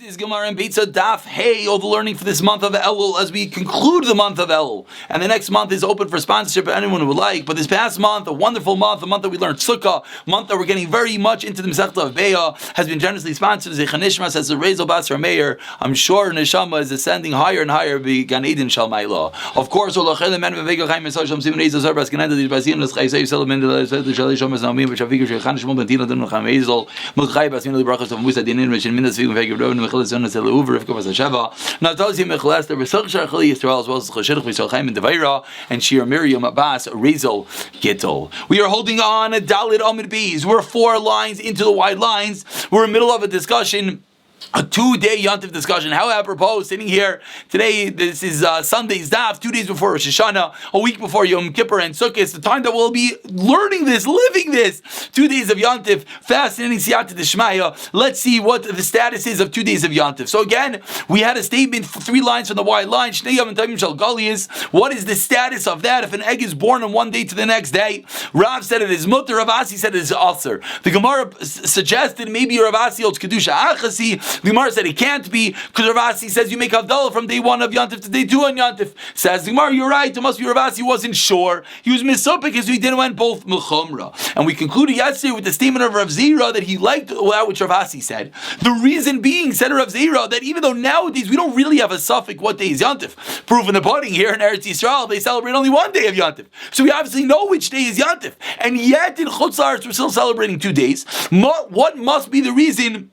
Yesterday's Gemara in Beitzah Daf Hey, all the learning for this month of Elul as we conclude the month of Elul. And the next month is open for sponsorship for anyone who would like. But this past month, a wonderful month, a month that we learned Sukkah, a month that we're getting very much into the Masechta of Beitzah, has been generously sponsored as a Chanishmas, as a Rezel Basar Meir. I'm sure Neshama is ascending higher and higher, be Gan Eden Shalmailah. Of course, Olachel Men Vega Chaim Mesaj Simon Ezel Zarbas Gananda Di Basin Las Chaisei Selamin De Shalish Shomas Namim Shafiq Shekhan Shmon Bentina Dun Cham Ezel Mutchai Basin Li Brachas of Musa Dinin Rich in Minas Vega Vega Road Michal Zon Sel Uver Rivka Vasasheva. Now tells you Michal Esther Besach Shachli Yisrael as well as Chashich Vishal Chaim and Devaira and Shir Miriam Abbas Rezel Gittel. We are holding on a Dalit Amid Bees. We're 4 lines into the wide lines. We're in the middle of a discussion. A 2-day Yontif discussion. How apropos, sitting here today, this is Sunday's Daf, 2 days before Rosh Hashanah, a week before Yom Kippur and Sukkot. It's the time that we'll be learning this, living this. 2 days of Yontif, fascinating Siyata D'Shmaya. Let's see what the status is of 2 days of Yontif. So again, we had a statement, 3 lines from the wide line. What is the status of that? If an egg is born on one day to the next day, Rav said it is mutter, Rav Asi said it is aser. The Gemara suggested maybe Rav Asi holds Kedusha Achasi. The Gemara said it can't be because Rav Asi says you make Havdalah from day 1 of Yontif to day 2 on Yontif. Says the Gemara, you're right. It must be Rav Asi wasn't sure. He was misupik because he didn't want both Mechumra. And we concluded yesterday with the statement of Rav Zira that he liked that which Rav Asi said. The reason being, said Rav Zira, that even though nowadays we don't really have a suffix what day is Yontif. Proof in the pudding here in Eretz Yisrael, they celebrate only 1 day of Yontif. So we obviously know which day is Yontif. And yet in Chutz La'aretz we're still celebrating 2 days. What must be the reason?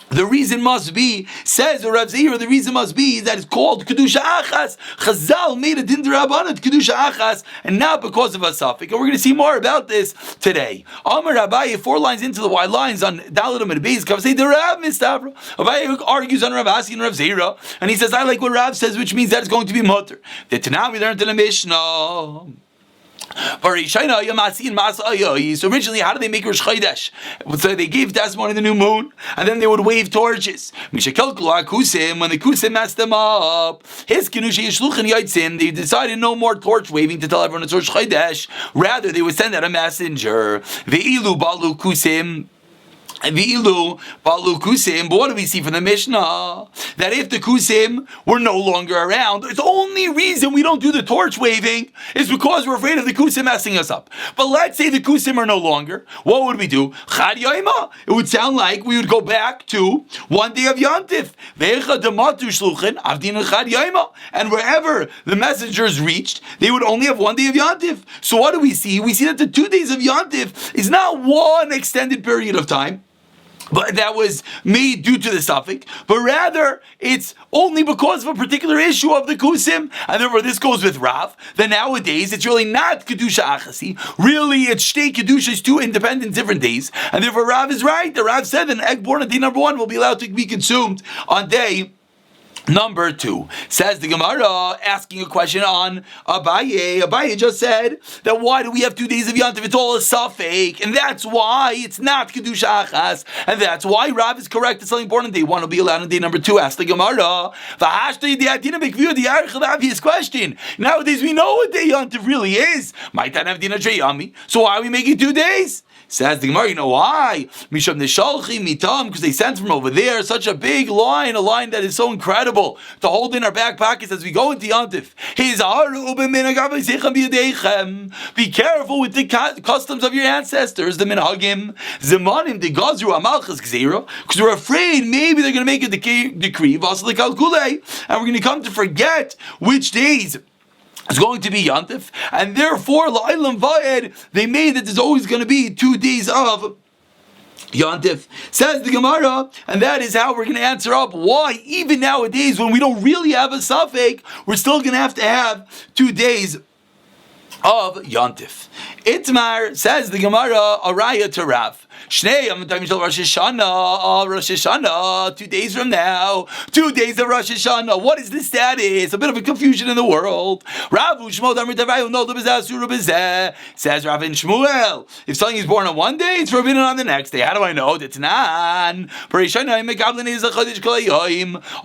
The reason must be, says the Rav Zira, the reason must be that it's called Kedusha Achas. Chazal made a din d'Rabbanan Kedusha Achas, and not because of a suffix. And we're going to see more about this today. Amar Abaye, 4 lines into the wide lines on Dalit Amid Beis, say the Rav Mistavra. Abaye argues on Rav Asi and Rav Zira, and he says, I like what Rav says, which means that it's going to be mutter. The Tanah we learned in the Mishnah. So originally, how did they make Rosh Chodesh? So they gave testimony in the new moon, and then they would wave torches. When the Kusim messed them up, they decided no more torch waving to tell everyone it's Rosh Chodesh. Rather, they would send out a messenger. Ve'ilu balu kusim. And but what do we see from the Mishnah? That if the Kusim were no longer around, the only reason we don't do the torch waving is because we're afraid of the Kusim messing us up. But let's say the Kusim are no longer, what would we do? Chad Yaima. It would sound like we would go back to 1 day of Yontif. And wherever the messengers reached, they would only have 1 day of Yontif. So what do we see? We see that the 2 days of Yontif is not one extended period of time, but that was made due to the suffix, but rather it's only because of a particular issue of the Kusim, and therefore this goes with Rav, that nowadays it's really not Kedusha Achasi, really it's Shtei Kedushas, 2 independent different days, and therefore Rav is right. The Rav said an egg born on day number 1 will be allowed to be consumed on day number 2. Says the Gemara, asking a question on Abaye. Abaye just said that why do we have 2 days of Yontif? It's all a suffix, and that's why it's not Kedusha Achas, and that's why Rav is correct. It's something born on day 1 will be allowed on day number 2. Ask the Gemara. The obvious question. Nowadays we know what day Yontif really is. So why are we making 2 days? Says the Gemara, you know why? Misham Nishalchi Mitam, because they sent from over there such a big line, a line that is so incredible to hold in our back pockets as we go into Yontif. Be careful with the customs of your ancestors, the minhagim, zemanim, the gazru amalchas gzeira, because we're afraid maybe they're going to make a decree, and we're going to come to forget which days it's going to be Yontif, and therefore La'ilam Va'ed, they made that there's always going to be 2 days of Yontif. Says the Gemara, and that is how we're going to answer up why even nowadays when we don't really have a suffix, we're still going to have 2 days of Yontif. Itmar, says the Gemara, Araya to Rav. Rosh Hashanah, 2 days from now, 2 days of Rosh Hashanah. What is the status? A bit of a confusion in the world. Says Rav and Shmuel, if something is born on 1 day, it's forbidden on the next day. How do I know?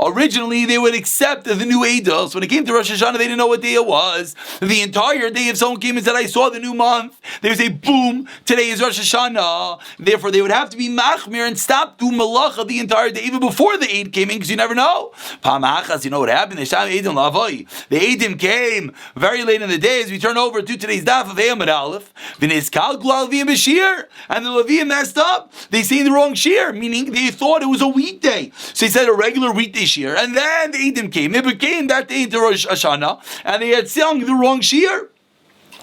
Originally, they would accept the new Eidos. When it came to Rosh Hashanah, they didn't know what day it was. The entire day, if someone came and said, I saw the new month, they would say, boom, today is Rosh Hashanah. Therefore, they would have to be machmir and stop doing malacha the entire day, even before the Eid came in, because you never know. Pamachas, you know what happened? The Eidim came very late in the day. As we turn over to today's daf of Amud Aleph, and the Levium messed up. They seen the wrong shear, meaning they thought it was a weekday. So he said a regular weekday shear, and then the Eidim came. It became that day into Rosh Hashanah, and they had sung the wrong shear.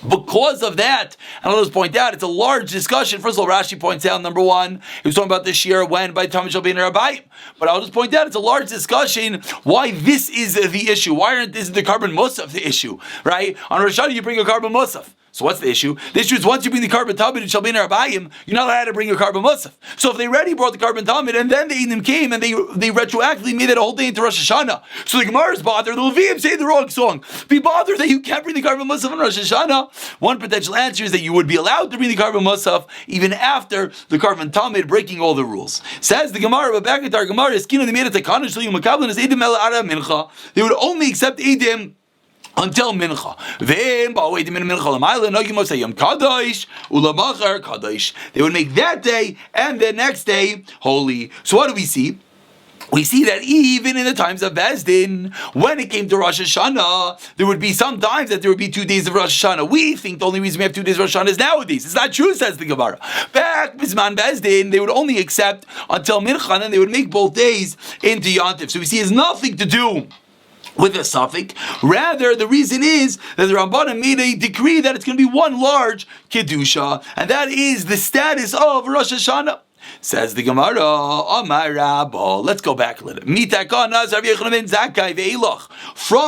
Because of that, and I'll just point out, it's a large discussion. First of all, Rashi points out, number one, he was talking about the shear when by Tamid shall be in Rabbayim. But I'll just point out, it's a large discussion why this is the issue. Why aren't this the carbon musaf the issue, right? On Rosh Hashanah, you bring a carbon musaf. So what's the issue? The issue is once you bring the carbon tamid, it shall be in Rabbayim, you're not allowed to bring a carbon musaf. So if they already brought the carbon tamid and then the Eidim came and they retroactively made it a whole day into Rosh Hashanah, so the Gemara is bothered, the Levium say the wrong song. Be bothered that you can't bring the carbon musaf on Rosh Hashanah. One potential answer is that you would be allowed to bring the carbon musaf even after the carbon tamid, breaking all the rules. Says the Gemara, but back into our Gemara, they would only accept Eidim until mincha. They would make that day and the next day holy. So what do we see? We see that even in the times of Bezdin, when it came to Rosh Hashanah, there would be some times that there would be 2 days of Rosh Hashanah. We think the only reason we have 2 days of Rosh Hashanah is nowadays. It's not true, says the Gemara. Back Bisman Bezdin, they would only accept until Mincha, and then they would make both days into Yontif. So we see it has nothing to do with a suffix. Rather, the reason is that the Rambanan made a decree that it's going to be one large Kedusha, and that is the status of Rosh Hashanah. Says the Gemara, Amar Rabba. Let's go back a little. From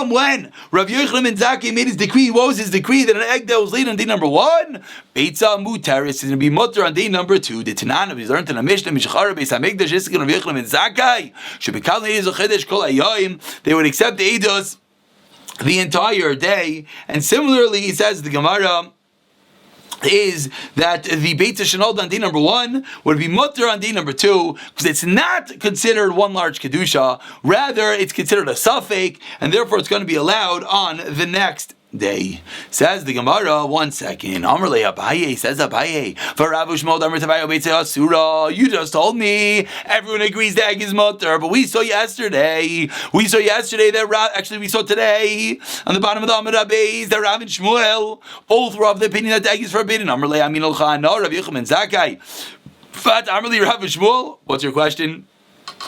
when Rav Yochanan ben Zakkai made his decree, what was his decree? That an egg that was laid on day number 1, Beitzah Muteris, is going to be mutter on day number 2. The Tanana, we learned in a Mishnah, Mishachar Beis Hamikdash, Rav Yochanan ben Zakkai, Shebekal Neiz Ochedesh Kol Hayom, they would accept the Eidos the entire day. And similarly, he says the Gemara, is that the Beitzah Shenolda on day number 1 would be mutter on day number 2, because it's not considered one large Kedusha, rather it's considered a suffix, and therefore it's going to be allowed on the next day. Says the Gemara, 1 second. Amar le Abaye, says Abaye, for Rav Shmuel Amar Tavayo Beitzah Asura. You just told me everyone agrees that egg is mutter, but we saw yesterday that we saw today on the bottom of the Amar Abayes that Rav and Shmuel both were of the opinion that the egg is forbidden. Amar le Amin al-Khan, no, Rav Yochanan ben Zakkai. Fat Amar le Rav and Shmuel. What's your question?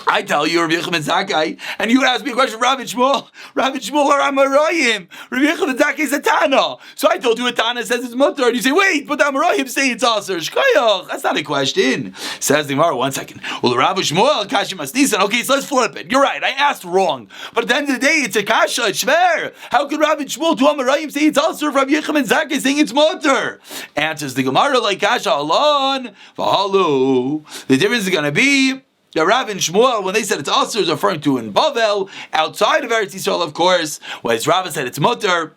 I tell you, Rabbi Yochanan ben Zakkai, and you ask me a question, Rav and Shmuel are Amarayim. Rabbi Yochanan ben Zakkai is a Tana. So I told you a Tana says it's mutter, and you say, wait, but the Amarayim say it's aser. Shkoyach, that's not a question. Says the Gemara, 1 second. Well, Rav and Shmuel, Kasha Masnisan. Okay, so let's flip it. You're right, I asked wrong. But at the end of the day, it's a Kasha, it's shver. How could Rav and Shmuel to Amarayim say it's aser if Rabbi Yochanan ben Zakkai saying it's mutter? Answers the Gemara like Kasha Alon, V'halu. The difference is going to be the Rav and Shmuel, when they said it's Asur, is referring to in Bavel, outside of Eretz Yisrael, of course, whereas Rav said it's Mutter,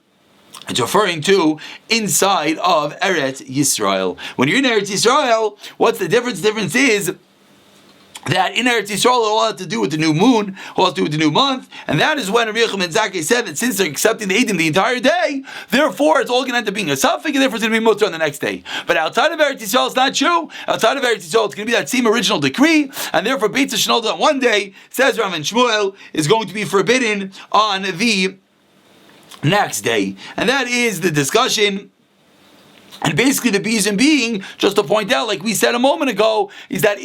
it's referring to inside of Eretz Yisrael. When you're in Eretz Yisrael, what's the difference? The difference is that in Eretz Yisrael, all has to do with the new moon, all has to do with the new month, and that is when Rabbi Yochanan ben Zakkai said that since they're accepting the Eidim the entire day, therefore it's all going to end up being a suffix, and therefore it's going to be mutter on the next day. But outside of Eretz Yisrael, it's not true. Outside of Eretz Yisrael, it's going to be that same original decree, and therefore Beitzah Shenolda on one day, says Rav and Shmuel, is going to be forbidden on the next day. And that is the discussion. And basically the reason being, just to point out, like we said a moment ago, is that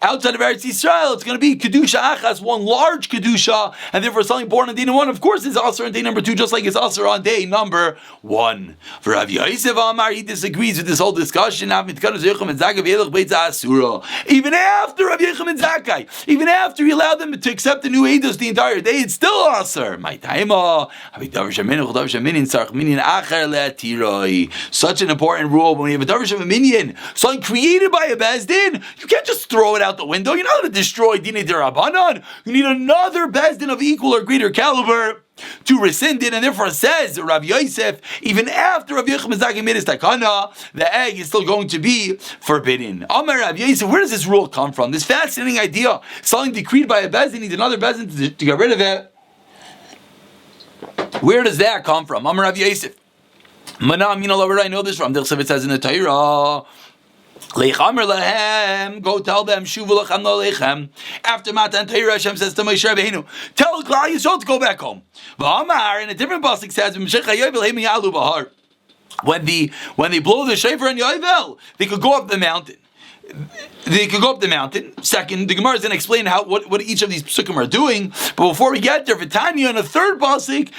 outside of Eretz Yisrael, it's going to be Kedusha Achas, one large Kedusha, and therefore something born on day number 1, of course, is Asr on day number 2, just like it's Asr on day number 1. For Rav Yosef Amar, he disagrees with this whole discussion. Even after Rav Yochanan ben Zakkai, even after he allowed them to accept the new Eidos the entire day, it's still Asr. Such an important rule when you have a Davar Minyan, something created by a Bezdin, you can't just throw it out the window. You're not going to destroy Dinei D'Rabbanan. You need another Bezdin of equal or greater caliber to rescind it, and therefore says Rav Yosef, even after Rav Yochanan ben Zakkai made his takana, the egg is still going to be forbidden. Amar Rav Yosef, where does this rule come from? This fascinating idea, something decreed by a Bezdin needs another Bezdin to get rid of it. Where does that come from? Amar Rav Yosef. Mana, where do I know this from? It says in the Torah, Leichamer lehem, go tell them shuvu lechem lo leichem. After Matan Torah, Hashem says to Moshe Rabbeinu, tell Klal Yisrael to go back home. V'amar, in a different pasuk says, when they blow the shofar in Yovel, they could go up the mountain. Second, the Gemara is going to explain what each of these psukim are doing. But before we get there, V'tanya in the third pasuk,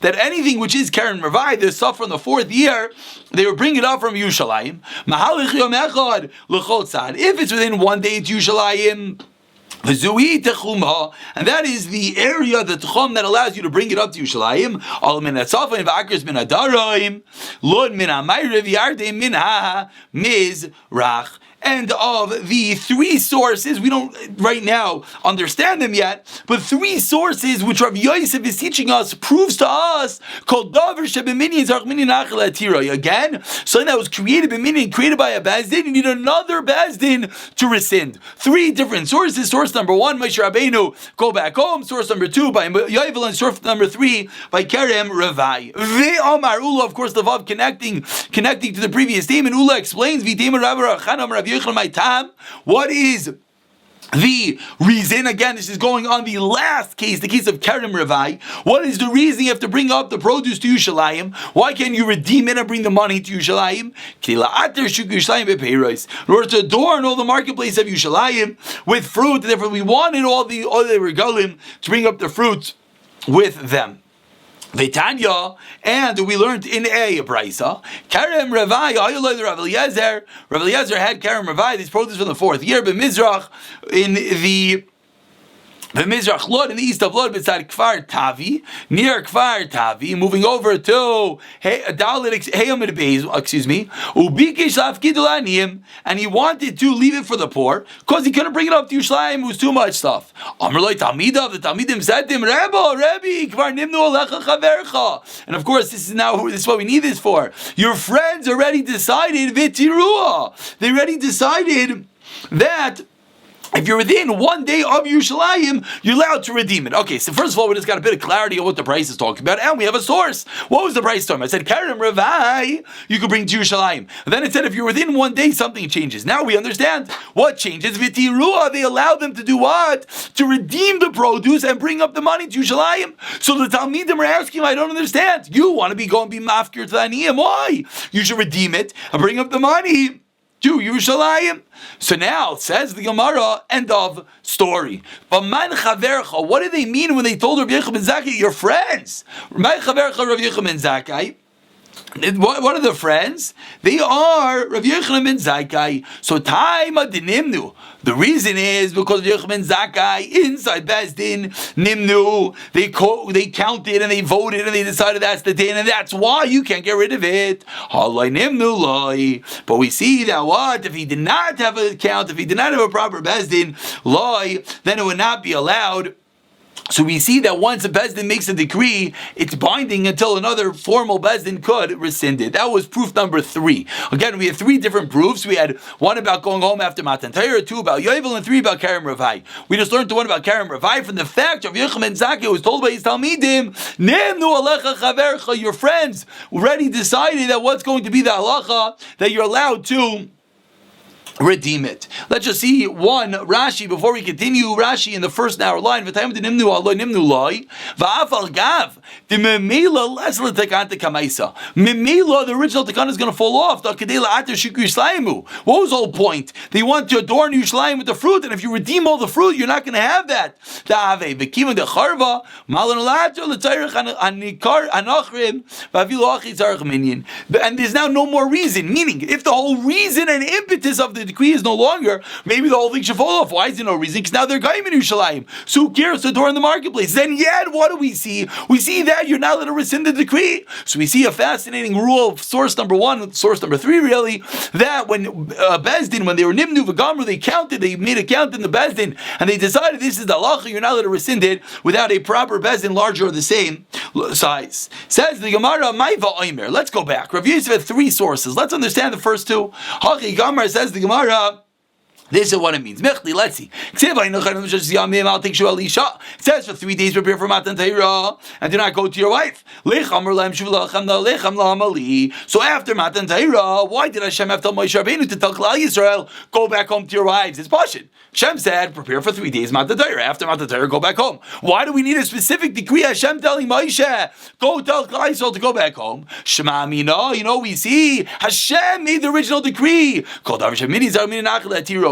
that anything which is Keren Revai, the stuff from the fourth year, they will bring it up from Yerushalayim. If it's within one day to Yerushalayim, and that is the area, the tchum, that allows you to bring it up to Yerushalayim. All min hatzafim v'akers min hadarim, lod min hamayrev yardei min ha-mizrach. And of the three sources, we don't right now understand them yet, but three sources which Rav Yosef is teaching us, proves to us, called davar shebeminion zarch minion achel atira. Again, something that was created by a bezdin, you need another bezdin to rescind. Three different sources. Source number one, Moshe Rabbeinu, go back home. Source number two, by Yovel, and source number three, by Kerem Revai. Ve'omar Ula, of course, the vav connecting to the previous statement. Ula explains, V'dema Rabbi Rachanam Rav what is the reason? Again, this is going on the last case, the case of Kerem Revai. What is the reason you have to bring up the produce to Yerushalayim? Why can't you redeem it and bring the money to Yerushalayim? In order to adorn all the marketplace of Yerushalayim with fruit, therefore we wanted all the regalim to bring up the fruits with them. Veitanya, and we learned in a Beitzah, Kerem Revai, Rav Eliezer had Kerem Revai, these produce from the fourth year, but Mizrach, in the Mizrach Lod, in the east of Lod, beside Kfar Tavi, near Kfar Tavi, moving over to Dalit Beis, Ubikish Lafkidulanim, and he wanted to leave it for the poor, because he couldn't bring it up to Yerushalayim, it was too much stuff. Amrloi Talmidav, the Talmidim said to him, Rabbi, Kfar Nimnu Alecha Chavercha. And of course, this is what we need this for. Your friends already decided, Vitirua. They already decided that if you're within 1 day of Yerushalayim, you're allowed to redeem it. Okay, so first of all, we just got a bit of clarity on what the price is talking about, and we have a source. What was the price talking about? I said, Kerem Revai, you could bring to Yerushalayim. And then it said, if you're within 1 day, something changes. Now we understand what changes. V'tirua, they allow them to do what? To redeem the produce and bring up the money to Yerushalayim. So the Talmidim are asking, I don't understand. You want to be mafkir to the aniyim. Why? You should redeem it and bring up the money to Yerushalayim. So now, says the Gemara, end of story. But man chavercha, what do they mean when they told Rav Yochanan ben Zakkai, your friends? Man chavercha Rav Yochanan ben Zakkai. What are the friends? They are Rav Yochanan ben Zakkai. So Taima de Nimnu. The reason is because Rav Yochanan ben Zakkai inside Bezdin Nimnu. They counted and they voted and they decided that's the din, and that's why you can't get rid of it. Halai Nimnu Loi. But we see that what if he did not have a count, if he did not have a proper Bezdin Loi, then it would not be allowed. So we see that once a Bezdin makes a decree, it's binding until another formal Bezdin could rescind it. That was proof number 3. Again, we had 3 different proofs. We had 1 about going home after Matan Torah, 2 about Yovel, and 3 about Kerem Revai. We just learned the 1 about Kerem Revai from the fact of Yochanan ben Zakkai was told by his Talmidim, Nemnu alecha chavercha, your friends already decided that what's going to be the halacha, that you're allowed to redeem it. Let's just see one Rashi before we continue. Rashi in the first hour line. The original takan is going to fall off. What was the whole point? They want to adorn Yerushalayim with the fruit, and if you redeem all the fruit, you're not going to have that. And there's now no more reason. Meaning, if the whole reason and impetus of the decree is no longer, maybe the whole thing should fall off. Why is there no reason? Because now they're going in Yerushalayim. So who cares to adorn the marketplace? Then yet, what do we see? We see that you're not allowed to rescind the decree. So we see a fascinating rule of source number 1, source number 3 really, that when Bezdin, when they were Nimnu V'Gamru, they made a count in the Bezdin, and they decided this is the halacha, you're not allowed to rescind it without a proper Bezdin larger or the same size. Says the Gemara, Maiva Oimer. Let's go back. Rav Yosef had 3 sources. Let's understand the first 2. Hachi Gamar, says the Gemara, This is what it means. Mechli, let's see. It says for 3 days prepare for Matan Torah and do not go to your wife. So after Matan Torah, why did Hashem have to tell Moshe Rabbeinu to tell Klal Yisrael, go back home to your wives? It's Pashut. Hashem said, prepare for 3 days Matan Torah. After Matan Torah, go back home. Why do we need a specific decree? Hashem telling Moshe, go tell Klal Yisrael to go back home. Shema Mina, we see Hashem made the original decree.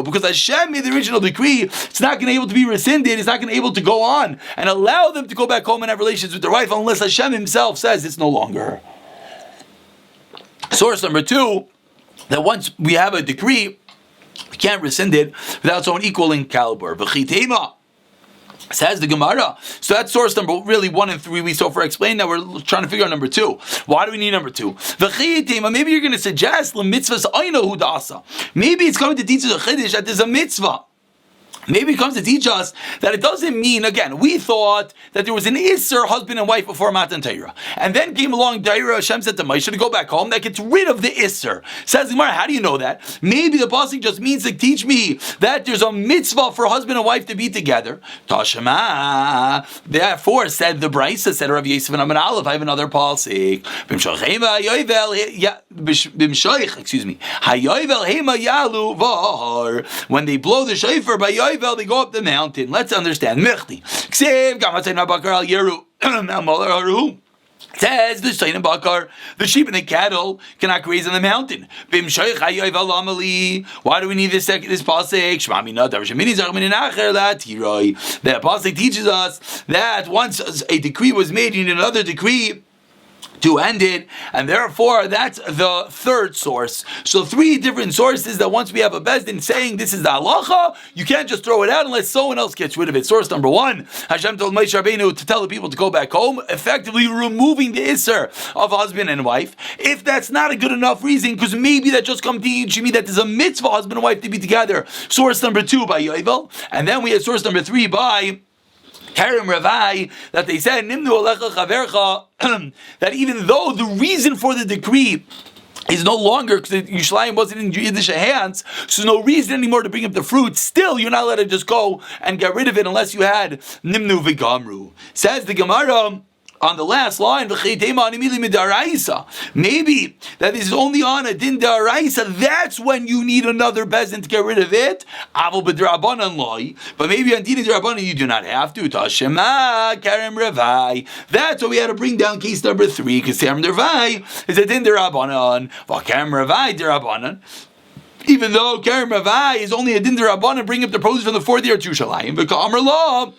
Because Hashem made the original decree, it's not going to be able to be rescinded. It's not going to be able to go on and allow them to go back home and have relations with their wife unless Hashem himself says it's no longer. Source number 2, that once we have a decree, we can't rescind it without someone equal in caliber. V'chitema. Says the Gemara. So that's source number 1 and 3 we so far explained. Now we're trying to figure out number 2. Why do we need number 2? Maybe you're going to suggest maybe it's going to teach us a chiddush that there's a mitzvah. Maybe it comes to teach us that it doesn't mean, again, we thought that there was an Isser, husband and wife, before Matan Torah. And then came along Torah, Hashem said to Moshe to go back home, that gets rid of the Isser. Says the Gemara, how do you know that? Maybe the pasuk just means to teach me that there's a mitzvah for husband and wife to be together. Tashema. Therefore, said the Beitzah, said Rav Yosef and Amar Aleph, I have another pasuk. When they blow the shofar by Yovel, they go up the mountain. Let's understand. Mechli. Says the Shainim Bakar, the sheep and the cattle cannot graze on the mountain. Why do we need this pasuk? The pasuk teaches us that once a decree was made, you need another decree to end it, and therefore that's the third source. So 3 different sources that once we have a Bezdin saying this is the halacha, you can't just throw it out unless someone else gets rid of it. Source number 1, Hashem told Moshe Rabbeinu to tell the people to go back home, effectively removing the Isser of husband and wife. If that's not a good enough reason, because maybe that just comes to teach me that there's a mitzvah husband and wife to be together. Source number 2 by Yovel, and then we have source number 3 by Karim Ravai, that they said Nimnu Alecha Chavercha, that even though the reason for the decree is no longer because the Yerushalayim wasn't in Yiddish hands, so there's no reason anymore to bring up the fruit. Still, you're not allowed to just go and get rid of it unless you had Nimnu V'Gamru. Says the Gemara on the last line, maybe that this is only on a din daraisa. That's when you need another bezin to get rid of it. But maybe on din darabanan you do not have to. Tashema karem revai. That's why we had to bring down case number 3, because karem revai is a din darabanan. Karem revai darabanan. Even though karem revai is only a din darabanan, bring up the produce from the 4th year to Yerushalayim. V'ka'amar law.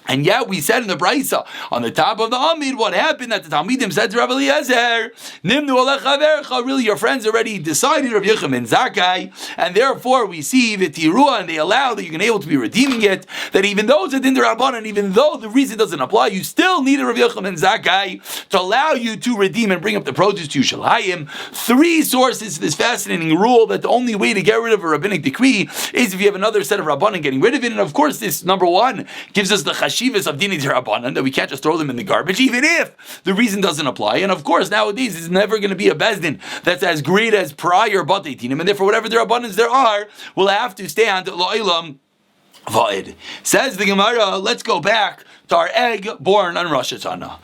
And yet we said in the Beitzah, on the top of the Amid, what happened that the Talmidim said to Rav Eliezer, Nimnu alecha vercha, really your friends already decided, Rav Yechim and Zakkai, and therefore we see the Tirua, and they allow that you're able to be redeeming it, that even though it's a din d'Rabbanan, and even though the reason doesn't apply, you still need a Rav Yechim and Zakkai to allow you to redeem and bring up the produce to Yerushalayim. 3 sources to this fascinating rule that the only way to get rid of a rabbinic decree is if you have another set of Rabbanan getting rid of it, and of course this, number 1, gives us the Shivas of Dini D'Rabbanan, that we can't just throw them in the garbage, even if the reason doesn't apply. And of course, nowadays, it's never going to be a Bezdin that's as great as prior Batei Tinim, and therefore, whatever D'Rabbanans there are, will have to stand La'ilam Va'id. Says the Gemara, let's go back to our egg born on Rosh Hashanah.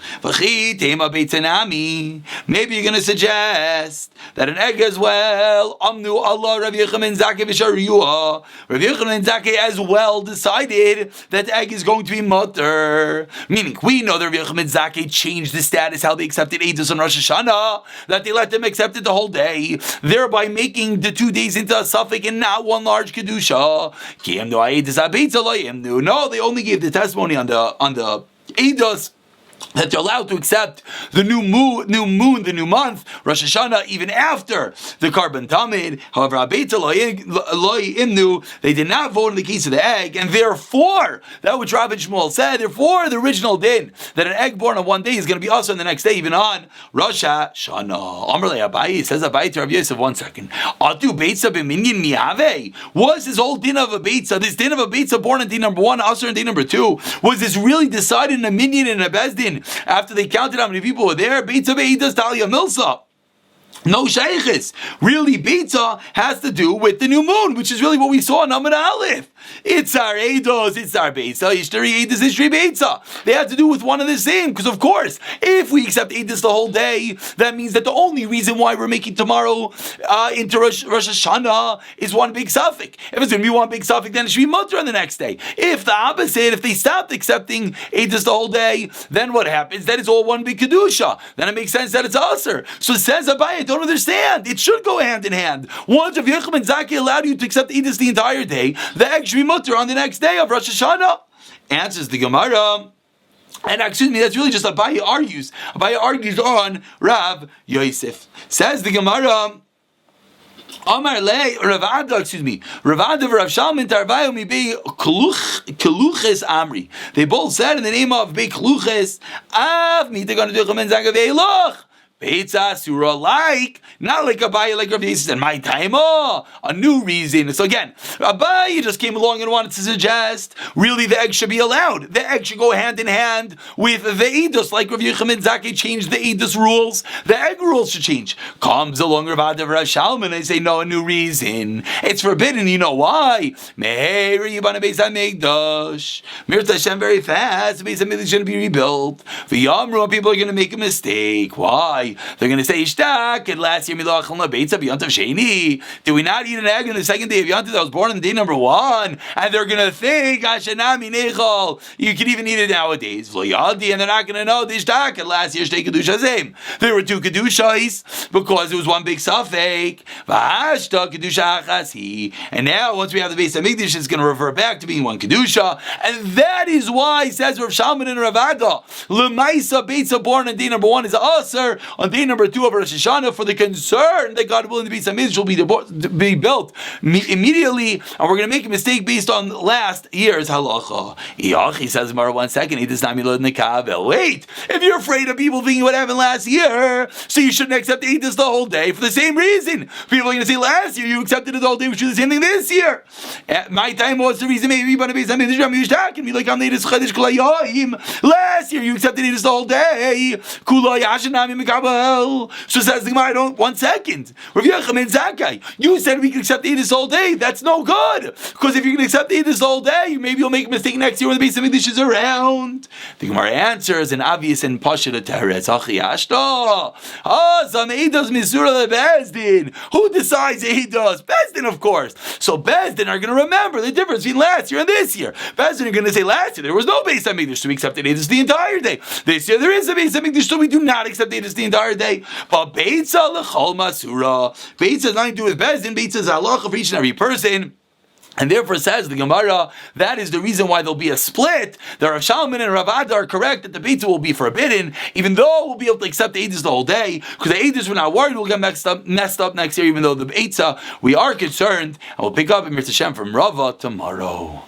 Maybe you're going to suggest that an egg as well. Amnu Allah Rav Yechim and Zakkai v'Shariyua. Rav Yechim and Zakkai as well decided that the egg is going to be mutter. Meaning, we know that Rav Yechim and Zakkai changed the status, how they accepted Eidos on Rosh Hashanah, that they let them accept it the whole day, thereby making the 2 days into a suffix and not one large kedusha. No, they only gave the testimony on the Eidos that they're allowed to accept the new moon, the new month, Rosh Hashanah, even after the Karban Tamid. However, they did not vote in the case of the egg, and therefore, that which Rabbi Shmuel said, therefore, the original din, that an egg born on one day is going to be also on the next day, even on Rosh Hashanah. Amrle Abayi, says Abayi to Rabbi Yosef, 1 second. Atu Beitzah b'minyan mihave. Was this whole din of a Beitzah, this din of a Beitzah born in day number 1, Asr in day number 2, was this really decided in a minyan and a Bezdin after they counted how many people were there? Beitzah be'idas talia milsa. No shaykhis. Really, Beitzah has to do with the new moon, which is really what we saw in Amud Aleph. It's our Eidos, it's our Beitzah, Yishtari Eidos, Yishtari Beitzah. They have to do with one and the same, because of course, if we accept Eidos the whole day, that means that the only reason why we're making tomorrow into Rosh Hashanah is one big suffix. If it's going to be one big suffix, then it should be mutter on the next day. If the opposite, if they stopped accepting Eidos the whole day, then what happens? Then it's all one big Kedusha. Then it makes sense that it's Aser. So it says Abaye, don't understand. It should go hand in hand. Once if Yechim and Zaki allowed you to accept Eidos the entire day, the egg should be mutter on the next day of Rosh Hashanah. Answers the Gemara. And excuse me, that's really just Abaye argues. Abaye argues on Rav Yosef. Says the Gemara, Amar le Ravada, Ravada v'Rav Shalman tarvayu mi bei Keluches Amri. They both said in the name of bei Keluches, Av mi teganu duchem en zagavei loch. Beitzah surah not like Abaye, like Rav Yosef said, my time, a new reason. So again, Abaye just came along and wanted to suggest, really the egg should be allowed. The egg should go hand in hand with the Eidos, like Rav Yochanan Zaki changed the Eidos rules, the egg rules should change. Comes along Rav Adav Rav Shalman, I say, no, a new reason. It's forbidden, you know why? Meir Yibana Beis HaMikdash. Mirta Hashem very fast, Beis HaMikdash shouldn't be rebuilt. V'yamru, people are going to make a mistake. Why? They're going to say, Ishtak, and last year, Milach Chalna Beitzah B'Yantav Sheni. Did we not eat an egg on the second day of Yantav that was born on day number 1? And they're going to think, Hashanami Nechol, you can even eat it nowadays. V'yadi, and they're not going to know, Ishtak, and last year, Shtei Kedusha Zim. There were 2 Kedushas, because it was one big Safek. V'hashta Kedusha Achasi. And now, once we have the Beis HaMikdash, it's going to revert back to being one Kedusha. And that is why, says Rav Shalman and Rav Ada, L'maisa Beitzah born on day number 1 is Aser, on day number 2 of Rosh Hashanah, for the concern that God willing the Beis HaMikdash will be built immediately, and we're going to make a mistake based on last year's halacha. He says, Mara, 1 second, he does not mean wait, if you're afraid of people thinking what happened last year, so you shouldn't accept Eidos the whole day for the same reason. People are going to say, last year you accepted it the whole day, we should do the same thing this year. At my time, what's the reason? Maybe Beis HaMikdash can be like, last year you accepted Eidos the whole day. So says the Gemara, don't, 1 second. Rav Yochanan Zakkai, you said we can accept Eidos all day. That's no good. Because if you can accept Eidos all day, maybe you'll make a mistake next year when the Beis HaMikdash is around. The Gemara answers an obvious and Pasha Teretz. Some Eidos Misura Bezdin. Who decides Eidos? Bezdin, of course. So Bezdin are going to remember the difference between last year and this year. Bezdin are going to say last year there was no Beis HaMikdash, so we accepted Eidos the entire day. This year there is a Beis HaMikdash, so we do not accept Eidos the entire day. But Beitzah l'chol masura. Beitzah has nothing to do with Bezdin. Beitzah is halacha for each and every person. And therefore says the Gemara, that is the reason why there'll be a split. The Rav Shalman and Rav Ada are correct that the Beitzah will be forbidden, even though we'll be able to accept the Eidos the whole day, because the Eidos we're not worried will get messed up next year, even though the Beitzah we are concerned, and we'll pick up in Mirta Hashem from Rava tomorrow.